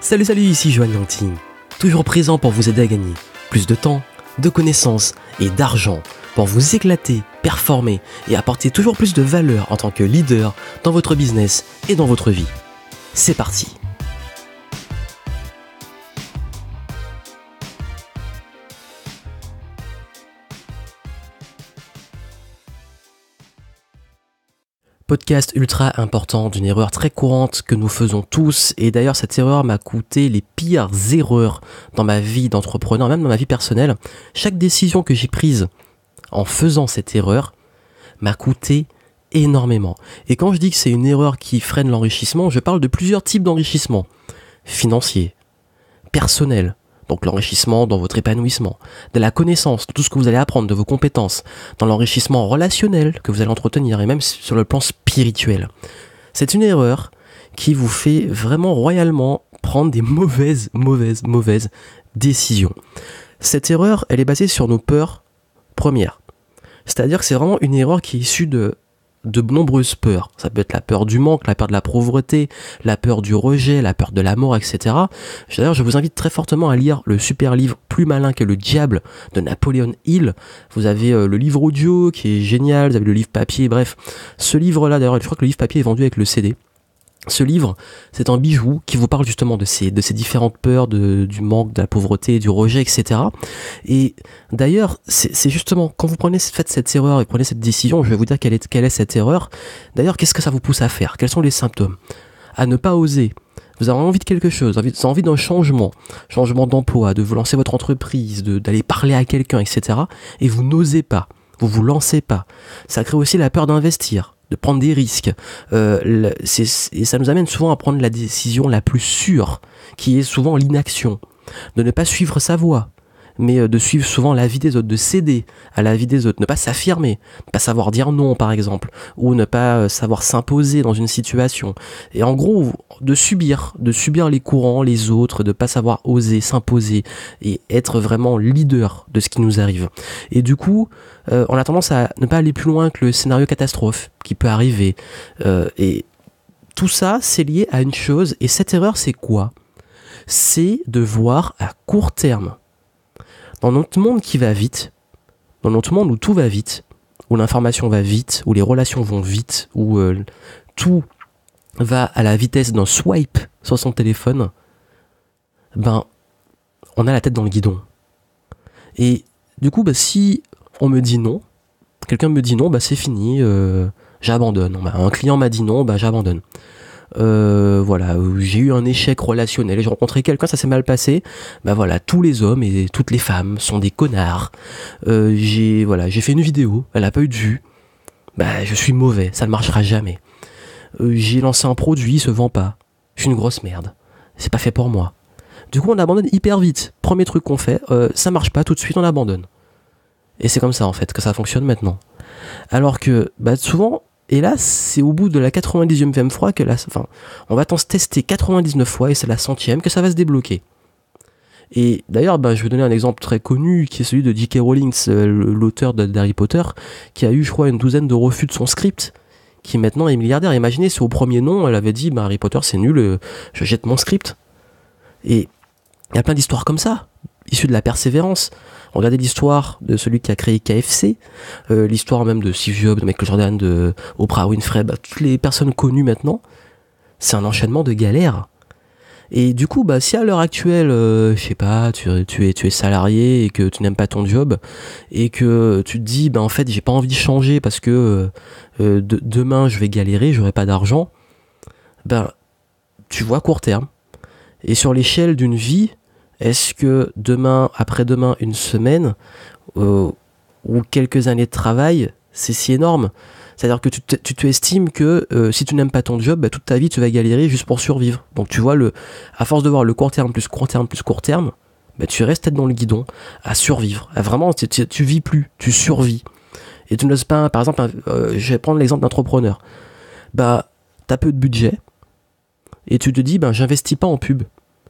Salut, ici Joanne Yangting, toujours présent pour vous aider à gagner plus de temps, de connaissances et d'argent pour vous éclater, performer et apporter toujours plus de valeur en tant que leader dans votre business et dans votre vie. C'est parti! Podcast ultra important d'une erreur très courante que nous faisons tous, et d'ailleurs cette erreur m'a coûté les pires erreurs dans ma vie d'entrepreneur, même dans ma vie personnelle. Chaque décision que j'ai prise en faisant cette erreur m'a coûté énormément. Et quand je dis que c'est une erreur qui freine l'enrichissement, je parle de plusieurs types d'enrichissement. Financier, personnel, donc l'enrichissement dans votre épanouissement, de la connaissance, de tout ce que vous allez apprendre, de vos compétences, dans l'enrichissement relationnel que vous allez entretenir et même sur le plan spirituel. C'est une erreur qui vous fait vraiment royalement prendre des mauvaises décisions. Cette erreur, elle est basée sur nos peurs premières. C'est-à-dire que c'est vraiment une erreur qui est issue de nombreuses peurs. Ça peut être la peur du manque, la peur de la pauvreté, la peur du rejet, la peur de la mort, etc. D'ailleurs, je vous invite très fortement à lire le super livre Plus malin que le diable de Napoleon Hill. Vous avez le livre audio qui est génial, vous avez le livre papier, bref. Ce livre-là, d'ailleurs, je crois que le livre papier est vendu avec le CD. Ce livre, c'est un bijou qui vous parle justement de ces différentes peurs, du manque, de la pauvreté, du rejet, etc. Et d'ailleurs, c'est justement, quand vous faites cette erreur et prenez cette décision, je vais vous dire quelle est cette erreur. D'ailleurs, qu'est-ce que ça vous pousse à faire? Quels sont les symptômes? À ne pas oser. Vous avez envie de quelque chose, vous avez envie d'un changement d'emploi, de vous lancer votre entreprise, d'aller parler à quelqu'un, etc. Et vous n'osez pas, vous lancez pas. Ça crée aussi la peur d'investir, de prendre des risques. Et ça nous amène souvent à prendre la décision la plus sûre, qui est souvent l'inaction. De ne pas suivre sa voie, mais de suivre souvent l'avis des autres, de céder à l'avis des autres, ne pas s'affirmer, ne pas savoir dire non par exemple, ou ne pas savoir s'imposer dans une situation. Et en gros, de subir les courants, les autres, de pas savoir oser, s'imposer et être vraiment leader de ce qui nous arrive. Et du coup, on a tendance à ne pas aller plus loin que le scénario catastrophe qui peut arriver. Et tout ça, c'est lié à une chose. Et cette erreur, c'est quoi? C'est de voir à court terme. Dans notre monde qui va vite, dans notre monde où tout va vite, où l'information va vite, où les relations vont vite, où tout va à la vitesse d'un swipe sur son téléphone, on a la tête dans le guidon. Et du coup, si on me dit non, quelqu'un me dit non, c'est fini, j'abandonne. Un client m'a dit non, j'abandonne. Voilà, j'ai eu un échec relationnel, j'ai rencontré quelqu'un, ça s'est mal passé, voilà, tous les hommes et toutes les femmes sont des connards. J'ai fait une vidéo, elle a pas eu de vues, je suis mauvais, ça ne marchera jamais. J'ai lancé un produit, il se vend pas, je suis une grosse merde, c'est pas fait pour moi. Du coup on abandonne hyper vite, premier truc qu'on fait, ça marche pas, tout de suite on abandonne. Et c'est comme ça en fait que ça fonctionne maintenant. Alors que souvent, et là, c'est au bout de la 90e fois que on va tester 99 fois et c'est la 100e que ça va se débloquer. Et d'ailleurs, je vais donner un exemple très connu qui est celui de J.K. Rowling, l'auteur d'Harry Potter, qui a eu, je crois, une douzaine de refus de son script, qui maintenant est milliardaire. Imaginez si au premier nom, elle avait dit Harry Potter c'est nul, je jette mon script. Et il y a plein d'histoires comme ça, issues de la persévérance. Regardez l'histoire de celui qui a créé KFC, l'histoire même de Steve Jobs, de Michael Jordan, de Oprah Winfrey, toutes les personnes connues maintenant, c'est un enchaînement de galères. Et du coup, si à l'heure actuelle, je sais pas, tu es salarié et que tu n'aimes pas ton job, et que tu te dis, en fait, j'ai pas envie de changer parce que demain je vais galérer, j'aurai pas d'argent, tu vois court terme. Et sur l'échelle d'une vie, est-ce que demain, après-demain, une semaine ou quelques années de travail, c'est si énorme? C'est-à-dire que tu estimes que si tu n'aimes pas ton job, toute ta vie tu vas galérer juste pour survivre. Donc tu vois, à force de voir le court terme plus court terme plus court terme, tu restes tête dans le guidon à survivre. Vraiment, tu vis plus, tu survis. Et tu n'oses pas, par exemple, je vais prendre l'exemple d'entrepreneur. T'as peu de budget et tu te dis, j'investis pas en pub.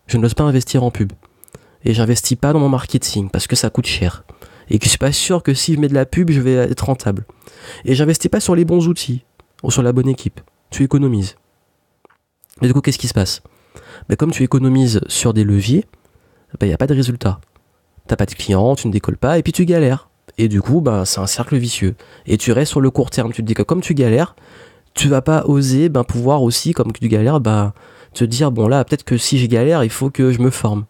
Je n'ose pas investir en pub. Et j'investis pas dans mon marketing parce que ça coûte cher. Et que je suis pas sûr que si je mets de la pub, je vais être rentable. Et j'investis pas sur les bons outils ou sur la bonne équipe. Tu économises. Et du coup, qu'est-ce qui se passe? bah, comme tu économises sur des leviers, bah, y a pas de résultat. T'as pas de clients, tu ne décolles pas, et puis tu galères. Et du coup, bah, c'est un cercle vicieux. Et tu restes sur le court terme. Tu te dis que comme tu galères, tu vas pas oser pouvoir aussi, comme tu galères, te dire, bon là, peut-être que si je galère, il faut que je me forme.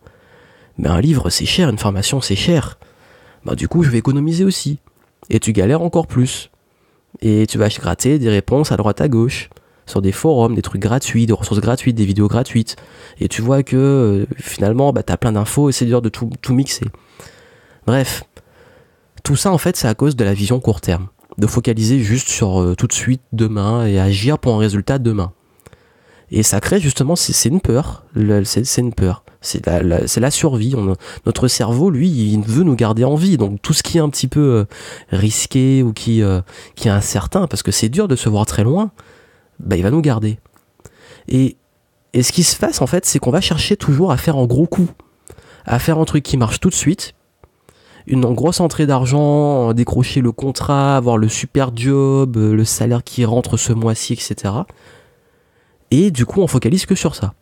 Mais un livre, c'est cher, une formation, c'est cher. Bah, du coup, je vais économiser aussi. Et tu galères encore plus. Et tu vas gratter des réponses à droite à gauche, sur des forums, des trucs gratuits, des ressources gratuites, des vidéos gratuites. Et tu vois que finalement, t'as plein d'infos et c'est dur de tout mixer. Bref, tout ça en fait, c'est à cause de la vision court terme. De focaliser juste sur tout de suite, demain, et agir pour un résultat demain. Et ça crée justement, c'est une peur. C'est une peur. C'est la survie. Notre cerveau, lui, il veut nous garder en vie. Donc tout ce qui est un petit peu risqué ou qui est incertain, parce que c'est dur de se voir très loin, il va nous garder. Et ce qui se passe en fait, c'est qu'on va chercher toujours à faire un gros coup, à faire un truc qui marche tout de suite, une grosse entrée d'argent, décrocher le contrat, avoir le super job, le salaire qui rentre ce mois-ci, etc. Et du coup, on focalise que sur ça.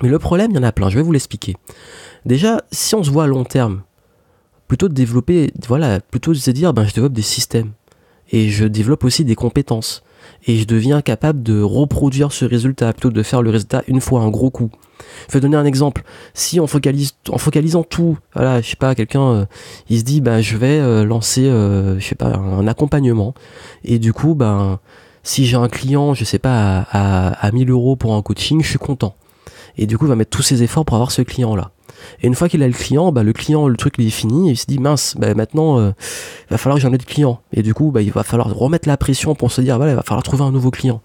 Mais le problème, il y en a plein, je vais vous l'expliquer. Déjà, si on se voit à long terme, plutôt de développer, plutôt de se dire, je développe des systèmes. Et je développe aussi des compétences. Et je deviens capable de reproduire ce résultat, plutôt que de faire le résultat une fois, un gros coup. Je vais donner un exemple. Si en focalisant tout, je sais pas, quelqu'un, il se dit, je vais lancer, un accompagnement. Et du coup, si j'ai un client, je sais pas, à 1000 euros pour un coaching, je suis content. Et du coup, il va mettre tous ses efforts pour avoir ce client-là. Et une fois qu'il a le client, le truc il est fini, et il se dit, mince, maintenant, il va falloir que j'en ai de clients. Et du coup, il va falloir remettre la pression pour se dire, il va falloir trouver un nouveau client.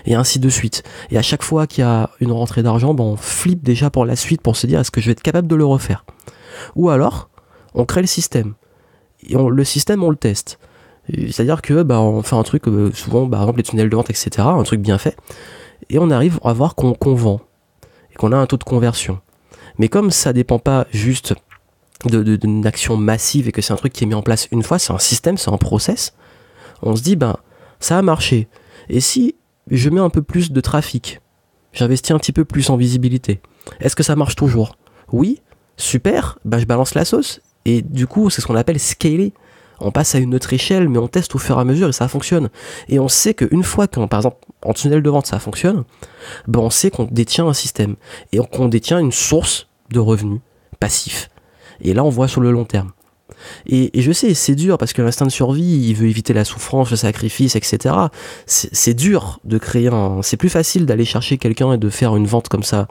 Et ainsi de suite. Et à chaque fois qu'il y a une rentrée d'argent, on flippe déjà pour la suite pour se dire, est-ce que je vais être capable de le refaire? Ou on crée le système. Et le système, on le teste. C'est-à-dire que, on fait un truc, souvent, par exemple, les tunnels de vente, etc., un truc bien fait. Et on arrive à voir qu'on vend. Et qu'on a un taux de conversion. Mais comme ça dépend pas juste d'une action massive et que c'est un truc qui est mis en place une fois, c'est un système, c'est un process, on se dit, ça a marché. Et si je mets un peu plus de trafic, j'investis un petit peu plus en visibilité, est-ce que ça marche toujours? Oui, super, je balance la sauce. Et du coup, c'est ce qu'on appelle scaler. On passe à une autre échelle, mais on teste au fur et à mesure et ça fonctionne. Et on sait qu'une fois par exemple, en tunnel de vente, ça fonctionne, on sait qu'on détient un système et qu'on détient une source de revenus passifs. Et là, on voit sur le long terme. Et je sais, c'est dur parce que l'instinct de survie, il veut éviter la souffrance, le sacrifice, etc. C'est dur de créer c'est plus facile d'aller chercher quelqu'un et de faire une vente comme ça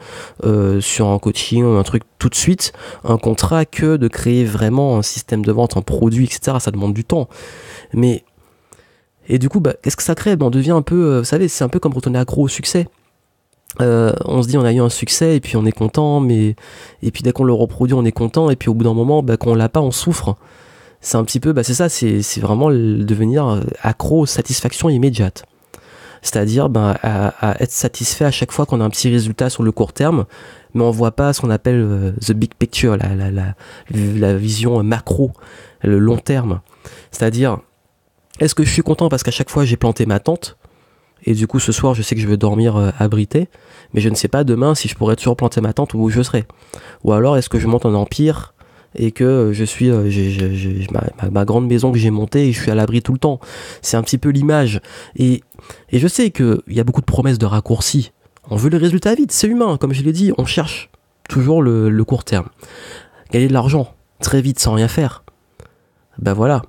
sur un coaching ou un truc tout de suite, un contrat, que de créer vraiment un système de vente, un produit, etc. Ça demande du temps. Et du coup, qu'est-ce que ça crée? On devient un peu, vous savez, c'est un peu comme quand on est accro au succès. On se dit on a eu un succès et puis on est content, et puis dès qu'on le reproduit on est content, et puis au bout d'un moment quand on l'a pas on souffre. C'est un petit peu, c'est ça, c'est vraiment devenir accro aux satisfactions immédiates, c'est-à-dire à être satisfait à chaque fois qu'on a un petit résultat sur le court terme, mais on voit pas ce qu'on appelle the big picture, la vision macro, le long terme. C'est-à-dire, est-ce que je suis content parce qu'à chaque fois j'ai planté ma tente et du coup ce soir je sais que je vais dormir abrité, mais je ne sais pas demain si je pourrais toujours planter ma tente ou où je serai. Ou alors est-ce que je monte un empire et que je suis j'ai ma grande maison que j'ai montée et je suis à l'abri tout le temps. C'est un petit peu l'image. Et je sais qu'il y a beaucoup de promesses de raccourcis. On veut le résultat vite, c'est humain, comme je l'ai dit, on cherche toujours le court terme. Gagner de l'argent très vite sans rien faire. Voilà.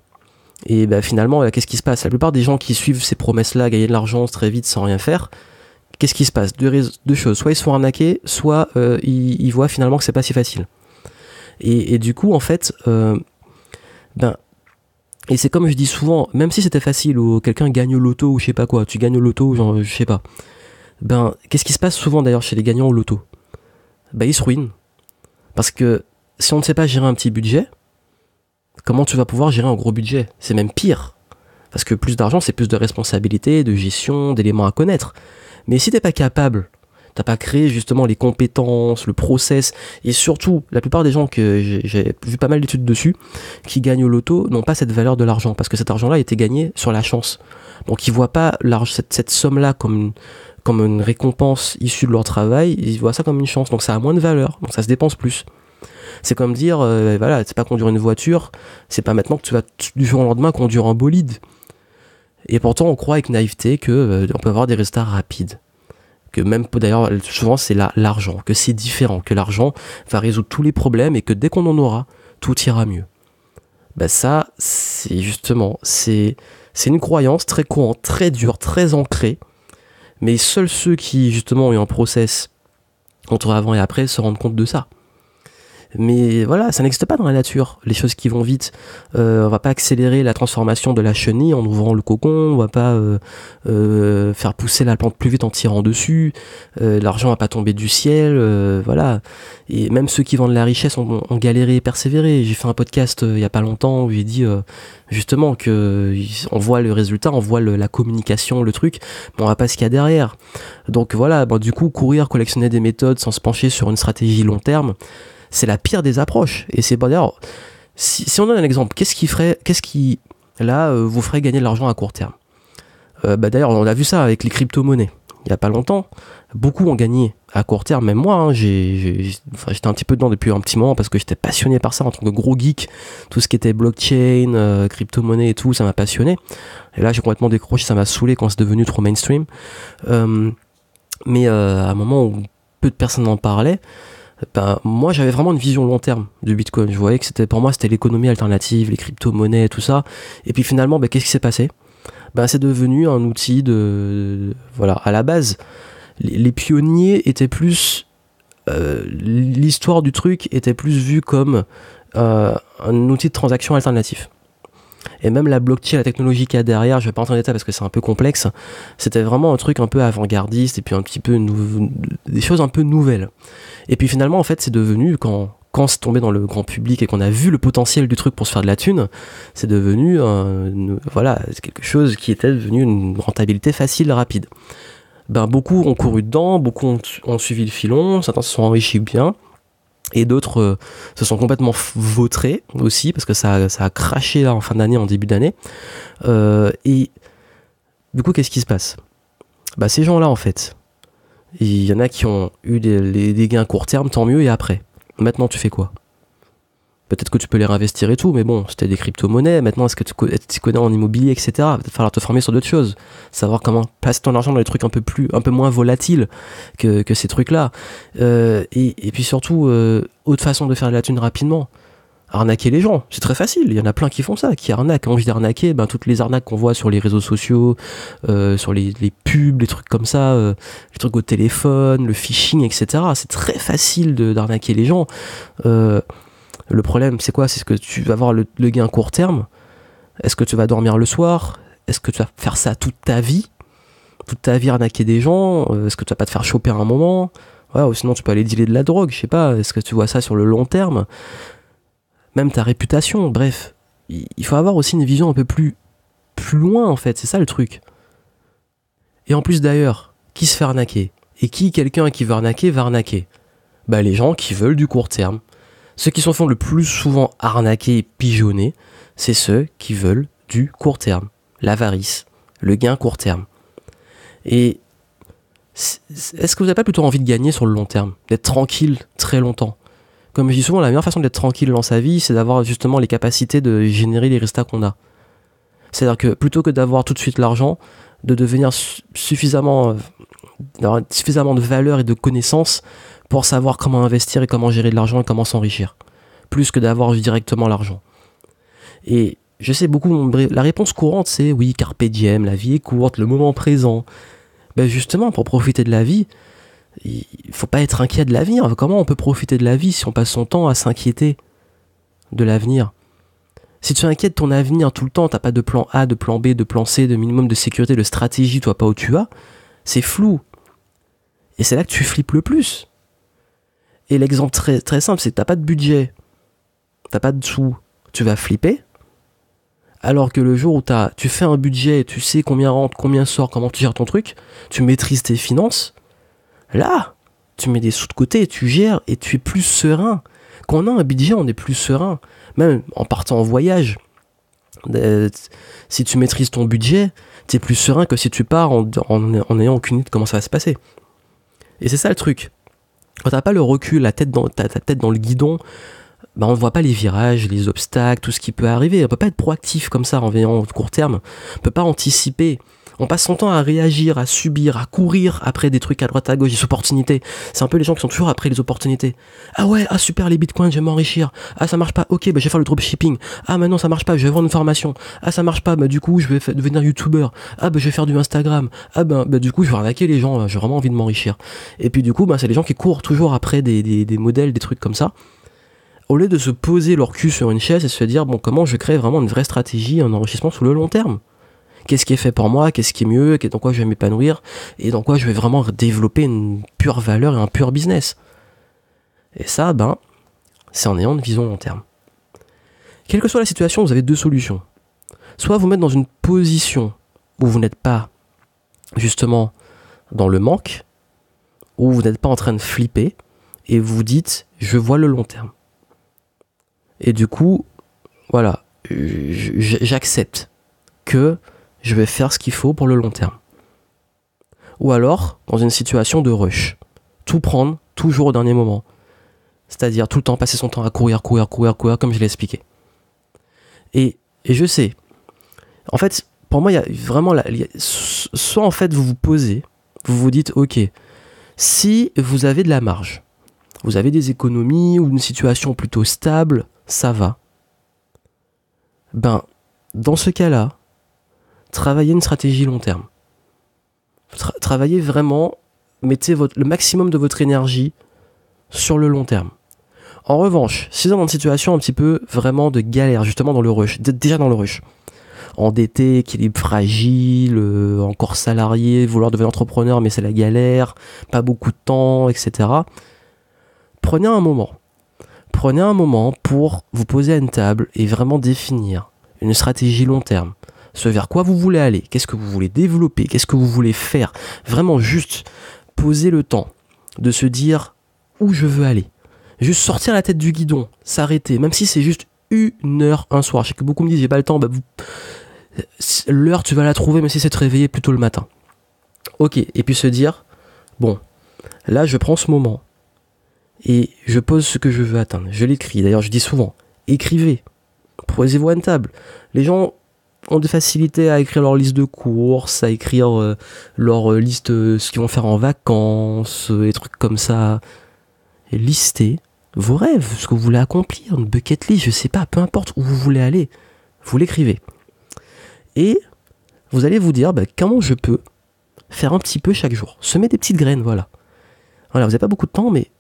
Et finalement, qu'est-ce qui se passe? La plupart des gens qui suivent ces promesses-là, gagner de l'argent très vite sans rien faire, qu'est-ce qui se passe? Deux choses. Soit ils se font arnaquer, soit ils voient finalement que c'est pas si facile. Et du coup, en fait, et c'est comme je dis souvent, même si c'était facile, ou quelqu'un gagne au loto, ou je sais pas quoi, tu gagnes au loto, genre, je sais pas. Qu'est-ce qui se passe souvent d'ailleurs chez les gagnants au loto? Ils se ruinent. Parce que si on ne sait pas gérer un petit budget, comment tu vas pouvoir gérer un gros budget? C'est même pire. Parce que plus d'argent, c'est plus de responsabilités, de gestion, d'éléments à connaître. Mais si t'es pas capable, t'as pas créé justement les compétences, le process, et surtout, la plupart des gens que j'ai vu pas mal d'études dessus, qui gagnent au loto, n'ont pas cette valeur de l'argent, parce que cet argent-là a été gagné sur la chance. Donc ils voient pas cette somme-là comme comme une récompense issue de leur travail, ils voient ça comme une chance, donc ça a moins de valeur, donc ça se dépense plus. C'est comme dire, voilà, c'est pas conduire une voiture, c'est pas maintenant que tu vas du jour au lendemain conduire un bolide. Et pourtant, on croit avec naïveté que on peut avoir des résultats rapides. Que même, d'ailleurs, souvent c'est l'argent, que c'est différent, que l'argent va résoudre tous les problèmes et que dès qu'on en aura, tout ira mieux. Ben ça, c'est justement, c'est une croyance très courante, très dure, très ancrée. Mais seuls ceux qui, justement, ont eu un process entre avant et après se rendent compte de ça. Mais voilà, ça n'existe pas dans la nature, les choses qui vont vite. On va pas accélérer la transformation de la chenille en ouvrant le cocon, on va pas faire pousser la plante plus vite en tirant dessus, l'argent va pas tomber du ciel, voilà. Et même ceux qui vendent la richesse ont galéré et persévéré. J'ai fait un podcast il y a pas longtemps où j'ai dit justement que on voit le résultat, on voit la communication, le truc, mais on voit pas ce qu'il y a derrière. Donc voilà, du coup, courir, collectionner des méthodes sans se pencher sur une stratégie long terme, c'est la pire des approches. Et c'est d'ailleurs, si on donne un exemple, qu'est-ce qui là vous ferait gagner de l'argent à court terme? D'ailleurs, on a vu ça avec les crypto-monnaies. Il y a pas longtemps, beaucoup ont gagné à court terme. Même moi, hein, j'étais un petit peu dedans depuis un petit moment parce que j'étais passionné par ça en tant que gros geek. Tout ce qui était blockchain, crypto-monnaie et tout, ça m'a passionné. Et là, j'ai complètement décroché, ça m'a saoulé quand c'est devenu trop mainstream. Mais à un moment où peu de personnes en parlaient, moi j'avais vraiment une vision long terme du Bitcoin. Je voyais que pour moi c'était l'économie alternative, les crypto-monnaies, tout ça. Et puis finalement, qu'est-ce qui s'est passé? C'est devenu un outil voilà, à la base, les pionniers étaient plus... l'histoire du truc était plus vue comme un outil de transaction alternatif. Et même la blockchain, la technologie qu'il y a derrière, je vais pas entrer en détail parce que c'est un peu complexe, c'était vraiment un truc un peu avant-gardiste et puis un petit peu des choses un peu nouvelles. Et puis finalement, en fait, c'est devenu, quand c'est tombé dans le grand public et qu'on a vu le potentiel du truc pour se faire de la thune, c'est devenu voilà, quelque chose qui était devenu une rentabilité facile, rapide. Beaucoup ont couru dedans, beaucoup ont suivi le filon, certains se sont enrichis bien, et d'autres se sont complètement vautrés aussi, parce que ça a craché là en fin d'année, en début d'année. Et du coup, qu'est-ce qui se passe? Ces gens-là, en fait, il y en a qui ont eu des gains court terme, tant mieux, et après maintenant, tu fais quoi? Peut-être que tu peux les réinvestir et tout, mais bon, c'était des crypto-monnaies. Maintenant, est-ce que tu connais en immobilier, etc. Il va falloir te former sur d'autres choses. Savoir comment placer ton argent dans des trucs un peu moins volatiles que ces trucs-là. Et puis surtout, autre façon de faire de la thune rapidement. Arnaquer les gens, c'est très facile. Il y en a plein qui font ça, qui arnaquent. Quand je dis arnaquer, toutes les arnaques qu'on voit sur les réseaux sociaux, sur les pubs, les trucs comme ça, les trucs au téléphone, le phishing, etc. C'est très facile d'arnaquer les gens. Le problème, c'est quoi? C'est que tu vas avoir le gain court terme. Est-ce que tu vas dormir le soir? Est-ce que tu vas faire ça toute ta vie? Toute ta vie arnaquer des gens? Est-ce que tu vas pas te faire choper à un moment? Ou sinon tu peux aller dealer de la drogue, je sais pas. Est-ce que tu vois ça sur le long terme? Même ta réputation, bref. Il faut avoir aussi une vision un peu plus loin, en fait. C'est ça le truc. Et en plus d'ailleurs, qui se fait arnaquer? Et quelqu'un qui veut arnaquer va arnaquer? Les gens qui veulent du court terme. Ceux qui se font le plus souvent arnaquer et pigeonner, c'est ceux qui veulent du court terme, l'avarice, le gain court terme. Et est-ce que vous n'avez pas plutôt envie de gagner sur le long terme, d'être tranquille très longtemps? Comme je dis souvent, la meilleure façon d'être tranquille dans sa vie, c'est d'avoir justement les capacités de générer les résultats qu'on a. C'est-à-dire que plutôt que d'avoir tout de suite l'argent, de devenir d'avoir suffisamment de valeur et de connaissances pour savoir comment investir et comment gérer de l'argent et comment s'enrichir, plus que d'avoir directement l'argent. Et je sais beaucoup, la réponse courante c'est oui, carpe diem, la vie est courte, le moment présent. Justement, pour profiter de la vie, il faut pas être inquiet de l'avenir. Comment on peut profiter de la vie si on passe son temps à s'inquiéter de l'avenir? Si tu inquiètes ton avenir tout le temps, t'as pas de plan A, de plan B, de plan C, de minimum de sécurité, de stratégie, tu vois pas où tu vas, c'est flou. Et c'est là que tu flippes le plus. Et l'exemple très, très simple, c'est que t'as pas de budget, t'as pas de sous, tu vas flipper. Alors que le jour où tu fais un budget, tu sais combien rentre, combien sort, comment tu gères ton truc, tu maîtrises tes finances, là, tu mets des sous de côté, tu gères et tu es plus serein. Quand on a un budget, on est plus serein. Même en partant en voyage, si tu maîtrises ton budget, T'es plus serein que si tu pars en ayant aucune idée de comment ça va se passer. Et c'est ça le truc. Quand t'as pas le recul, ta tête dans le guidon, on ne voit pas les virages, les obstacles, tout ce qui peut arriver. On peut pas être proactif comme ça en veillant au court terme. On peut pas anticiper. On passe son temps à réagir, à subir, à courir après des trucs à droite à gauche, des opportunités. C'est un peu les gens qui sont toujours après les opportunités. Ah ouais, ah super les bitcoins, je vais m'enrichir. Ah ça marche pas, ok, je vais faire le dropshipping. Ah maintenant ça marche pas, je vais vendre une formation. Ah ça marche pas, du coup je vais devenir youtubeur. Ah je vais faire du Instagram. Ah du coup je vais arnaquer les gens, j'ai vraiment envie de m'enrichir. Et puis du coup c'est les gens qui courent toujours après des modèles, des trucs comme ça. Au lieu de se poser leur cul sur une chaise et se dire comment je crée vraiment une vraie stratégie, un enrichissement sur le long terme. Qu'est-ce qui est fait pour moi, qu'est-ce qui est mieux, dans quoi je vais m'épanouir, et dans quoi je vais vraiment développer une pure valeur et un pur business. Et ça, c'est en ayant une vision long terme. Quelle que soit la situation, vous avez deux solutions. Soit vous mettre dans une position où vous n'êtes pas, justement, dans le manque, où vous n'êtes pas en train de flipper, et vous vous dites, je vois le long terme. Et du coup, voilà, j'accepte que je vais faire ce qu'il faut pour le long terme. Ou alors, dans une situation de rush. Tout prendre, toujours au dernier moment. C'est-à-dire tout le temps passer son temps à courir, comme je l'ai expliqué. Et je sais. En fait, pour moi, il y a vraiment... soit en fait, vous vous posez, vous vous dites, ok, si vous avez de la marge, vous avez des économies ou une situation plutôt stable, ça va. Dans ce cas-là, travaillez une stratégie long terme. Travaillez vraiment, mettez le maximum de votre énergie sur le long terme. En revanche, si vous êtes dans une situation un petit peu vraiment de galère, justement dans le rush, déjà dans le rush, endetté, équilibre fragile, encore salarié, vouloir devenir entrepreneur mais c'est la galère, pas beaucoup de temps, etc. Prenez un moment pour vous poser à une table et vraiment définir une stratégie long terme. Ce vers quoi vous voulez aller, qu'est-ce que vous voulez développer, qu'est-ce que vous voulez faire. Vraiment juste poser le temps de se dire où je veux aller. Juste sortir la tête du guidon, s'arrêter, même si c'est juste 1 heure un soir. Je sais que beaucoup me disent j'ai pas le temps, l'heure tu vas la trouver même si c'est de te réveiller plutôt le matin. Ok, et puis se dire, là je prends ce moment et je pose ce que je veux atteindre. Je l'écris, d'ailleurs je dis souvent, écrivez, posez-vous à une table. Les gens ont des facilités à écrire leur liste de courses, à écrire leur liste, ce qu'ils vont faire en vacances, des trucs comme ça. Et listez vos rêves, ce que vous voulez accomplir, une bucket list, je sais pas, peu importe où vous voulez aller, vous l'écrivez. Et vous allez vous dire, comment je peux faire un petit peu chaque jour. Semer des petites graines, voilà. Voilà, vous n'avez pas beaucoup de temps, mais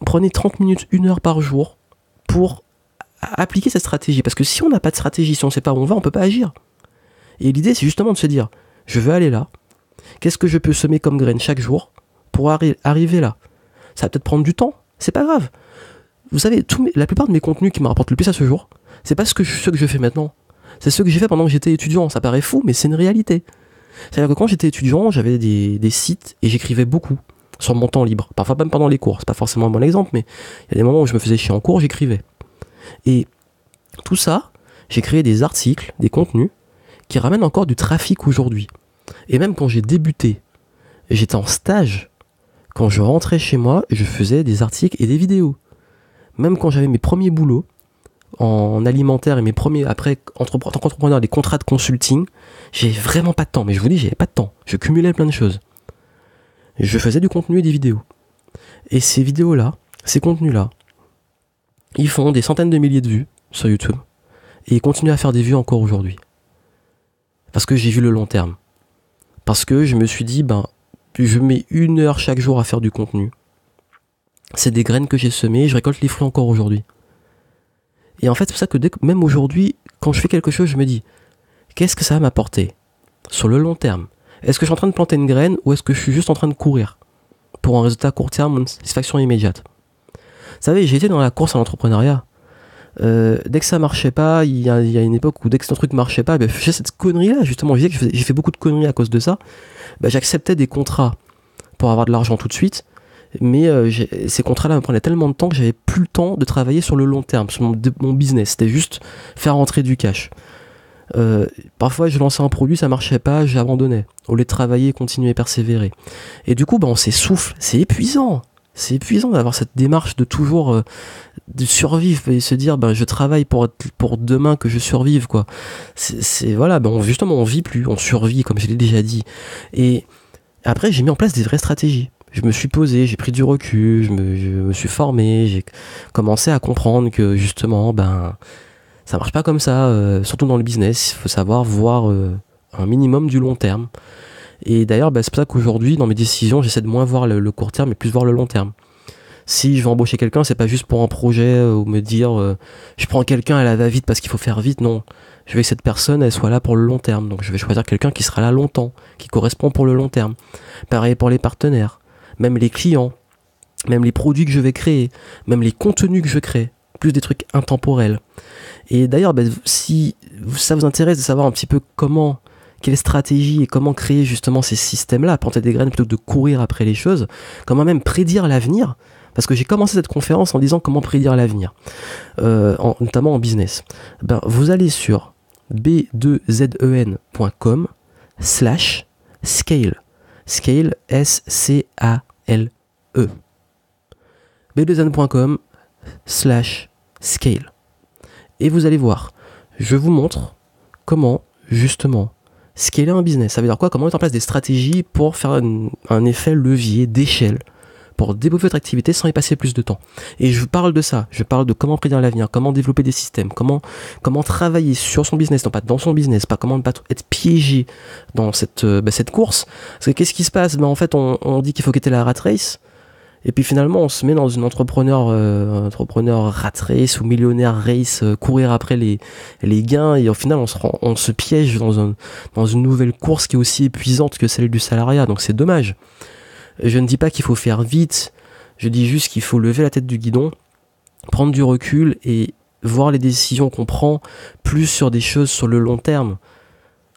prenez 30 minutes, 1 heure par jour pour appliquer cette stratégie. Parce que si on n'a pas de stratégie, si on ne sait pas où on va, on ne peut pas agir. Et l'idée, c'est justement de se dire, je veux aller là. Qu'est-ce que je peux semer comme graines chaque jour pour arriver là? Ça va peut-être prendre du temps, c'est pas grave. Vous savez, la plupart de mes contenus qui me rapportent le plus à ce jour, c'est pas ce que je fais maintenant. C'est ce que j'ai fait pendant que j'étais étudiant. Ça paraît fou, mais c'est une réalité. C'est-à-dire que quand j'étais étudiant, j'avais des sites et j'écrivais beaucoup sur mon temps libre. Parfois même pendant les cours, c'est pas forcément un bon exemple, mais il y a des moments où je me faisais chier en cours, j'écrivais. Et tout ça, j'ai créé des articles, des contenus qui ramènent encore du trafic aujourd'hui. Et même quand j'ai débuté, j'étais en stage. Quand je rentrais chez moi, je faisais des articles et des vidéos. Même quand j'avais mes premiers boulots en alimentaire et mes premiers, après, en tant qu'entrepreneur, des contrats de consulting, j'avais vraiment pas de temps. Mais je vous dis, j'avais pas de temps. Je cumulais plein de choses. Je faisais du contenu et des vidéos. Et ces vidéos-là, ces contenus-là, ils font des centaines de milliers de vues sur YouTube. Et ils continuent à faire des vues encore aujourd'hui. Parce que j'ai vu le long terme. Parce que je me suis dit, je mets 1 heure chaque jour à faire du contenu. C'est des graines que j'ai semées, je récolte les fruits encore aujourd'hui. Et en fait, c'est pour ça que même aujourd'hui, quand je fais quelque chose, je me dis, qu'est-ce que ça va m'apporter sur le long terme? Est-ce que je suis en train de planter une graine ou est-ce que je suis juste en train de courir pour un résultat court terme, une satisfaction immédiate? Vous savez, j'ai été dans la course à l'entrepreneuriat. Dès que ça marchait pas, il y a une époque où dès que un truc marchait pas, je faisais cette connerie-là, justement. Je disais que j'ai fait beaucoup de conneries à cause de ça. J'acceptais des contrats pour avoir de l'argent tout de suite, mais ces contrats-là me prenaient tellement de temps que j'avais plus le temps de travailler sur le long terme, sur mon business. C'était juste faire rentrer du cash. Parfois, je lançais un produit, ça marchait pas, j'abandonnais. Au lieu de travailler, continuer, persévérer. Et du coup, on s'essouffle. C'est épuisant. C'est épuisant d'avoir cette démarche de toujours de survivre et se dire, je travaille pour demain que je survive, quoi. Voilà, justement, on vit plus, on survit, comme je l'ai déjà dit. Et après, j'ai mis en place des vraies stratégies. Je me suis posé, j'ai pris du recul, je me suis formé, j'ai commencé à comprendre que justement, ça marche pas comme ça, surtout dans le business. Il faut savoir voir un minimum du long terme. Et d'ailleurs, c'est pour ça qu'aujourd'hui, dans mes décisions, j'essaie de moins voir le court terme et plus voir le long terme. Si je vais embaucher quelqu'un, c'est pas juste pour un projet ou me dire je prends quelqu'un, elle va vite parce qu'il faut faire vite. Non, je veux que cette personne, elle soit là pour le long terme. Donc je vais choisir quelqu'un qui sera là longtemps, qui correspond pour le long terme. Pareil pour les partenaires, même les clients, même les produits que je vais créer, même les contenus que je crée, plus des trucs intemporels. Et d'ailleurs, si ça vous intéresse de savoir un petit peu quelle stratégie et comment créer justement ces systèmes-là, planter des graines plutôt que de courir après les choses, comment même prédire l'avenir, parce que j'ai commencé cette conférence en disant comment prédire l'avenir, notamment en business. Vous allez sur b2zen.com/scale. Scale, S-C-A-L-E. b2zen.com/scale. Et vous allez voir, je vous montre comment justement scaler un business. Ça veut dire quoi? Comment mettre en place des stratégies pour faire un effet levier d'échelle, pour développer votre activité sans y passer plus de temps. Et je parle de ça, je parle de comment prédire l'avenir, comment développer des systèmes, comment travailler sur son business, non pas dans son business, pas comment ne pas être piégé dans cette course. Parce que qu'est-ce qui se passe? En fait, on dit qu'il faut quitter la rat race, et puis finalement on se met dans une entrepreneur rat race ou millionnaire race, courir après les gains, et au final on se piège dans une nouvelle course qui est aussi épuisante que celle du salariat. Donc c'est dommage. Je ne dis pas qu'il faut faire vite, je dis juste qu'il faut lever la tête du guidon, prendre du recul et voir les décisions qu'on prend plus sur des choses sur le long terme.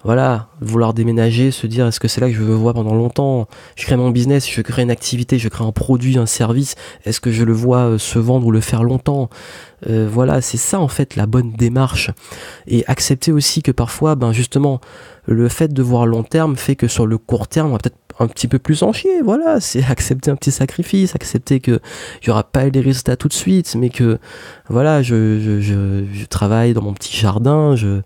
Voilà, vouloir déménager, se dire est-ce que c'est là que je veux voir pendant longtemps? Je crée mon business, je crée une activité, je crée un produit, un service, est-ce que je le vois se vendre ou le faire longtemps? Voilà, c'est ça en fait la bonne démarche. Et accepter aussi que parfois, justement, le fait de voir long terme fait que sur le court terme, on va peut-être un petit peu plus en chier. Voilà, c'est accepter un petit sacrifice, accepter que il y aura pas les résultats tout de suite, mais que voilà, je travaille dans mon petit jardin, je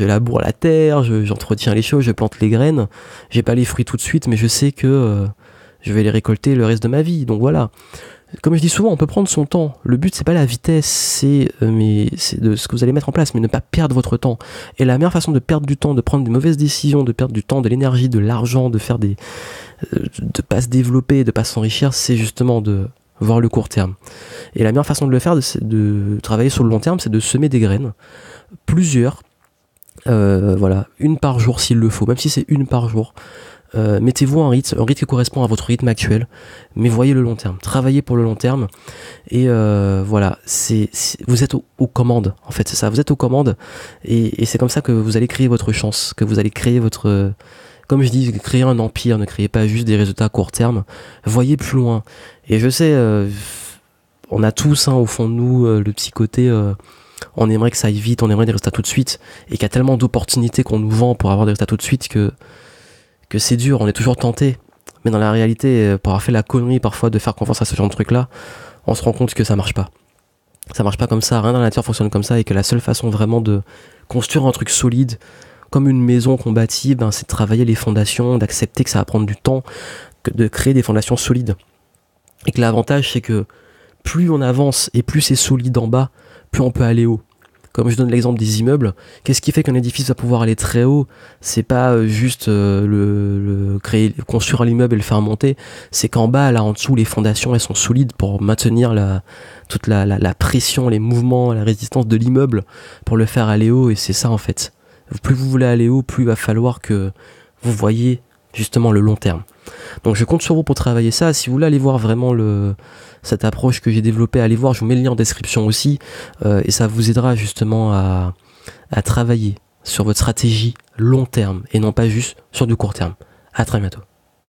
laboure la terre, j'entretiens les choses, je plante les graines. J'ai pas les fruits tout de suite, mais je sais que je vais les récolter le reste de ma vie. Donc voilà. Comme je dis souvent, on peut prendre son temps. Le but, c'est pas la vitesse, c'est de ce que vous allez mettre en place, mais ne pas perdre votre temps. Et la meilleure façon de perdre du temps, de prendre des mauvaises décisions, de perdre du temps, de l'énergie, de l'argent, de pas se développer, de pas s'enrichir, c'est justement de voir le court terme. Et la meilleure façon de le faire, de travailler sur le long terme, c'est de semer des graines. Plusieurs. Voilà, une par jour s'il le faut, même si c'est une par jour. Mettez-vous un rythme qui correspond à votre rythme actuel, mais voyez le long terme, travaillez pour le long terme, et voilà, vous êtes aux commandes, en fait, c'est ça, vous êtes aux commandes, et c'est comme ça que vous allez créer votre chance, que vous allez créer comme je dis, créer un empire, ne créez pas juste des résultats à court terme, voyez plus loin. Et je sais, on a tous au fond de nous le petit côté... on aimerait que ça aille vite, on aimerait des résultats tout de suite, et qu'il y a tellement d'opportunités qu'on nous vend pour avoir des résultats tout de suite que c'est dur, on est toujours tenté. Mais dans la réalité, pour avoir fait la connerie parfois de faire confiance à ce genre de truc-là, on se rend compte que ça marche pas. Ça marche pas comme ça, rien dans la nature fonctionne comme ça, et que la seule façon vraiment de construire un truc solide, comme une maison qu'on bâtit, c'est de travailler les fondations, d'accepter que ça va prendre du temps, de créer des fondations solides. Et que l'avantage, c'est que plus on avance et plus c'est solide en bas, plus on peut aller haut. Comme je donne l'exemple des immeubles, qu'est-ce qui fait qu'un édifice va pouvoir aller très haut? C'est pas juste construire l'immeuble et le faire monter, c'est qu'en bas, là en dessous, les fondations elles sont solides pour maintenir toute la pression, les mouvements, la résistance de l'immeuble pour le faire aller haut, et c'est ça en fait. Plus vous voulez aller haut, plus il va falloir que vous voyez justement le long terme. Donc je compte sur vous pour travailler ça. Si vous voulez aller voir vraiment cette approche que j'ai développée, allez voir, je vous mets le lien en description aussi, et ça vous aidera justement à travailler sur votre stratégie long terme et non pas juste sur du court terme. À très bientôt.